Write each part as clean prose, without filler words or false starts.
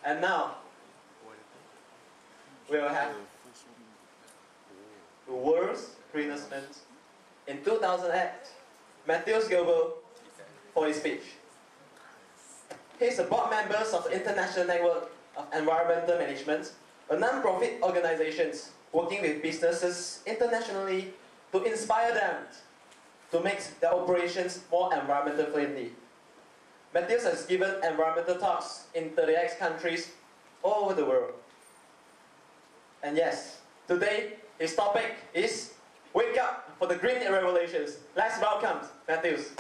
And now, we'll have the world's greenest man in 2008, Matthias Gelber, for his speech. He is a board member of the International Network of Environmental Management, a non-profit organization working with businesses internationally to inspire them to make their operations more environmental friendly. Matthias has given environmental talks in 38 countries all over the world. And yes, today his topic is Wake Up for the Green Revolutions. Let's welcome Matthias.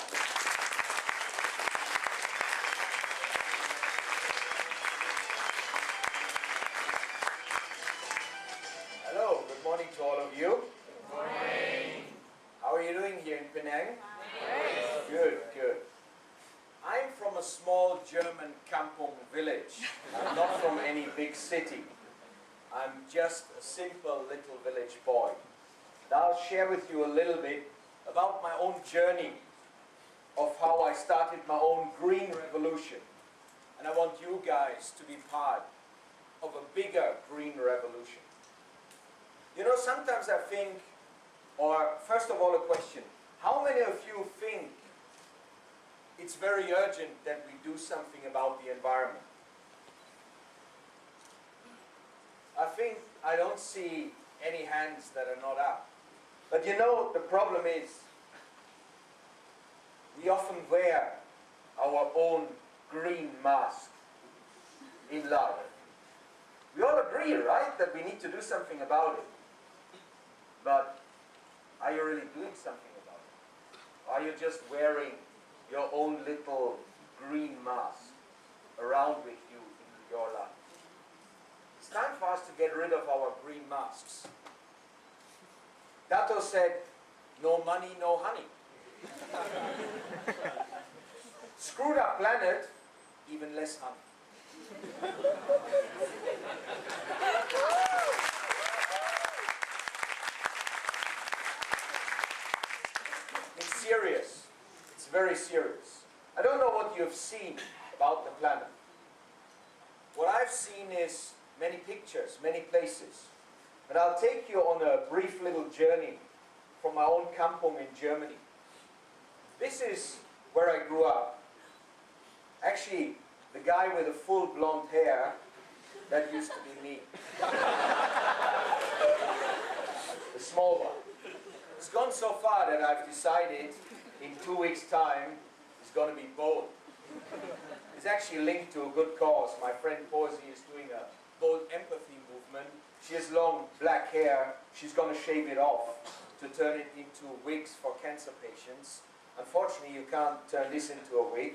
Hello, good morning to all of you. Good morning. How are you doing here in Penang? Great. Good, good. I'm from a small German kampong village. I'm not from any big city. I'm just a simple little village boy. And I'll share with you a little bit about my own journey of how I started my own green revolution. And I want you guys to be part of a bigger green revolution. You know, sometimes I think, or first of all a question, how many of you think it's very urgent that we do something about the environment? I don't see any hands that are not up. But you know, the problem is, we often wear our own green mask in life. We all agree, right, that we need to do something about it. But are you really doing something about it? Or are you just wearing your own little green mask around with you in your life? It's time for us to get rid of our green masks. Dato said, no money, no honey. Screwed up planet, even less honey. It's serious. It's very serious. I don't know what you've seen about the planet. What I've seen is many pictures, many places. And I'll take you on a brief little journey from my own kampong in Germany. This is where I grew up. Actually, the guy with the full blonde hair, that used to be me. The small one. It's gone so far that I've decided in 2 weeks' time it's going to be bold. It's actually linked to a good cause. My friend Posey is doing a bold empathy movement. She has long black hair. She's going to shave it off to turn it into wigs for cancer patients. Unfortunately, you can't turn this into a wig.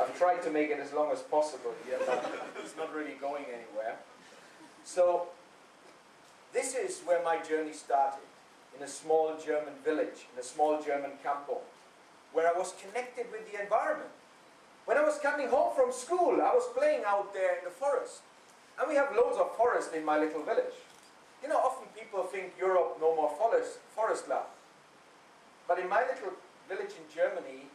I've tried to make it as long as possible here, but it's not really going anywhere. So, this is where my journey started, in a small German village, in a small German kampong, where I was connected with the environment. When I was coming home from school, I was playing out there in the forest. And we have loads of forest in my little village. You know, often people think Europe, no more forest love. But in my little village in Germany,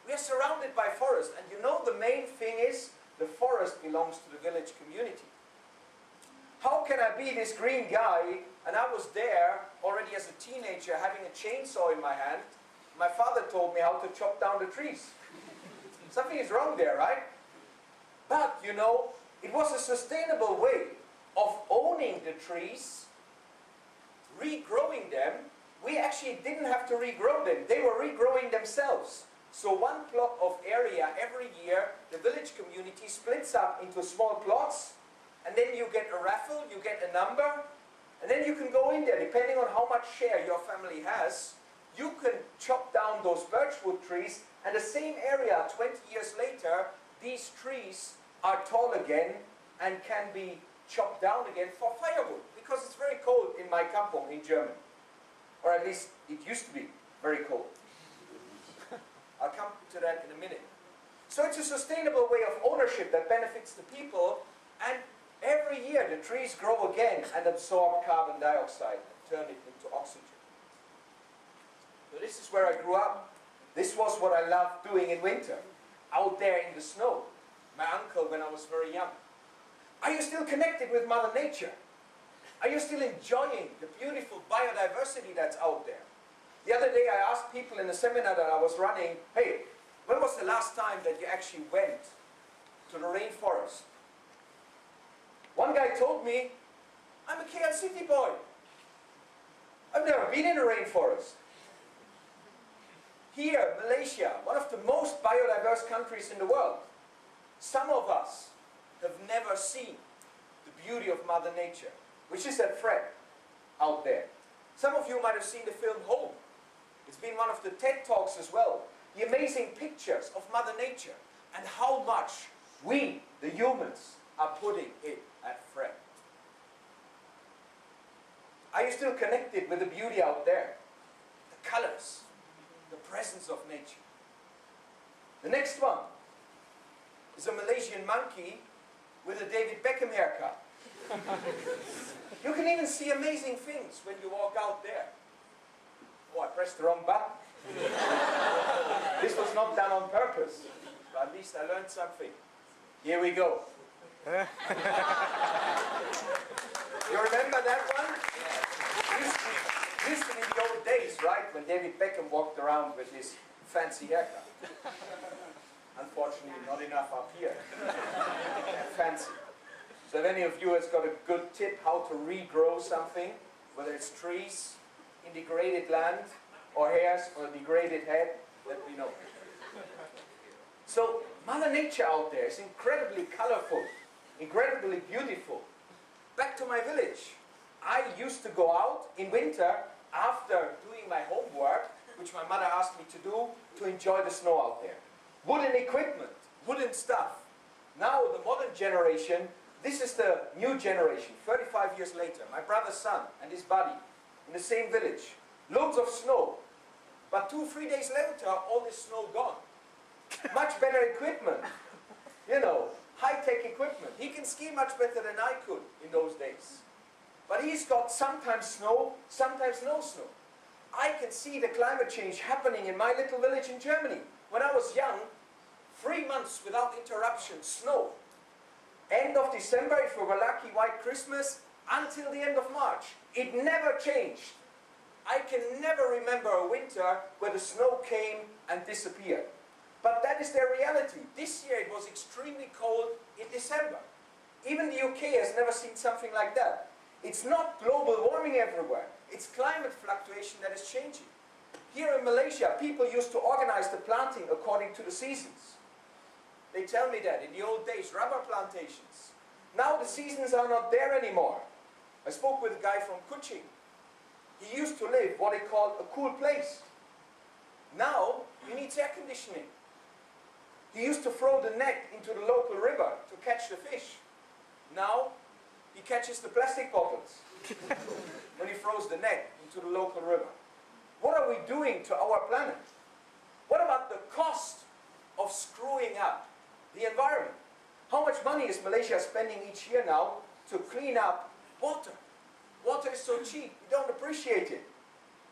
we are surrounded by forest. And you know, the main thing is, the forest belongs to the village community. How can I be this green guy, and I was there already as a teenager having a chainsaw in my hand. My father told me how to chop down the trees. Something is wrong there, right? But, you know, it was a sustainable way of owning the trees, regrowing them. We actually didn't have to regrow them. They were regrowing themselves. So one plot of area every year, the village community splits up into small plots, and then you get a raffle, you get a number, and then you can go in there, depending on how much share your family has, you can chop down those birchwood trees, and the same area 20 years later, these trees are tall again and can be chopped down again for firewood, because it's very cold in my kampong in Germany. Or at least it used to be very cold. I'll come to that in a minute. So it's a sustainable way of ownership that benefits the people, and every year the trees grow again and absorb carbon dioxide and turn it into oxygen. So this is where I grew up. This was what I loved doing in winter, out there in the snow. My uncle when I was very young. Are you still connected with Mother Nature? Are you still enjoying the beautiful biodiversity that's out there? The other day I asked people in a seminar that I was running, hey, when was the last time that you actually went to the rainforest? One guy told me, I'm a KL City boy. I've never been in a rainforest. Here, Malaysia, one of the most biodiverse countries in the world. Some of us have never seen the beauty of Mother Nature, which is that thread out there. Some of you might have seen the film Home. It's been one of the TED Talks as well. The amazing pictures of Mother Nature and how much we, the humans, are putting in at thread. Are you still connected with the beauty out there? The colors, the presence of nature. The next one is a Malaysian monkey with a David Beckham haircut. You can even see amazing things when you walk out there. Oh, I pressed the wrong button. This was not done on purpose, but at least I learned something. Here we go. You remember that one? Used to be the old days, right? When David Beckham walked around with his fancy haircut. Unfortunately, not enough up here. Fancy. So if any of you has got a good tip how to regrow something, whether it's trees in degraded land, or hairs on a degraded head, let me know. So Mother Nature out there is incredibly colorful, incredibly beautiful. Back to my village. I used to go out in winter after doing my homework, which my mother asked me to do, to enjoy the snow out there. Wooden equipment, wooden stuff. Now the modern generation, this is the new generation, 35 years later. My brother's son and his buddy in the same village. Loads of snow. But 2-3 days later, all this snow gone. Much better equipment. You know, high-tech equipment. He can ski much better than I could in those days. But he's got sometimes snow, sometimes no snow. I can see the climate change happening in my little village in Germany. When I was young, 3 months without interruption, snow. End of December, if we were lucky, white Christmas, until the end of March. It never changed. I can never remember a winter where the snow came and disappeared. But that is their reality. This year it was extremely cold in December. Even the UK has never seen something like that. It's not global warming everywhere. It's climate fluctuation that is changing. Here in Malaysia, people used to organize the planting according to the seasons. They tell me that in the old days, rubber plantations. Now the seasons are not there anymore. I spoke with a guy from Kuching. He used to live what he called a cool place. Now he needs air conditioning. He used to throw the net into the local river to catch the fish. Now he catches the plastic bottles when he throws the net into the local river. What are we doing to our planet? What about the cost of screwing up the environment? How much money is Malaysia spending each year now to clean up water? Water is so cheap, we don't appreciate it.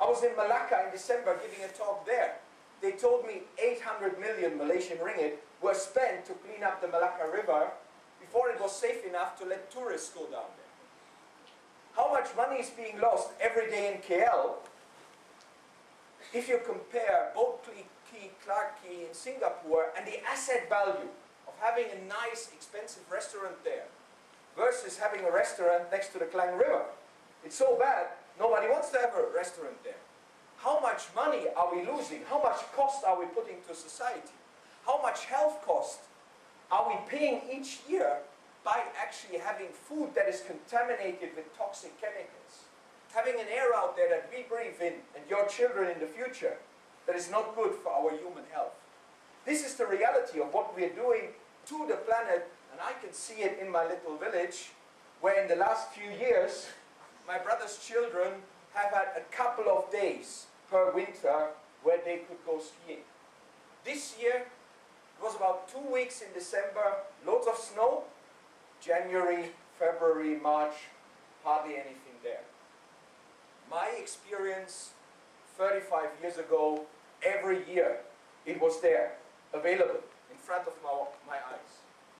I was in Malacca in December giving a talk there. They told me 800 million Malaysian ringgit were spent to clean up the Malacca River before it was safe enough to let tourists go down there. How much money is being lost every day in KL? If you compare Boat Quay, Clarke Quay in Singapore and the asset value of having a nice, expensive restaurant there versus having a restaurant next to the Klang River. It's so bad, nobody wants to have a restaurant there. How much money are we losing? How much cost are we putting to society? How much health cost are we paying each year by actually having food that is contaminated with toxic chemicals? Having an air out there that we breathe in and your children in the future that is not good for our human health. This is the reality of what we are doing to the planet, and I can see it in my little village where in the last few years my brother's children have had a couple of days per winter where they could go skiing. This year, it was about 2 weeks in December, loads of snow. January, February, March, hardly anything there. My experience 35 years ago, every year, it was there, available, in front of my eyes.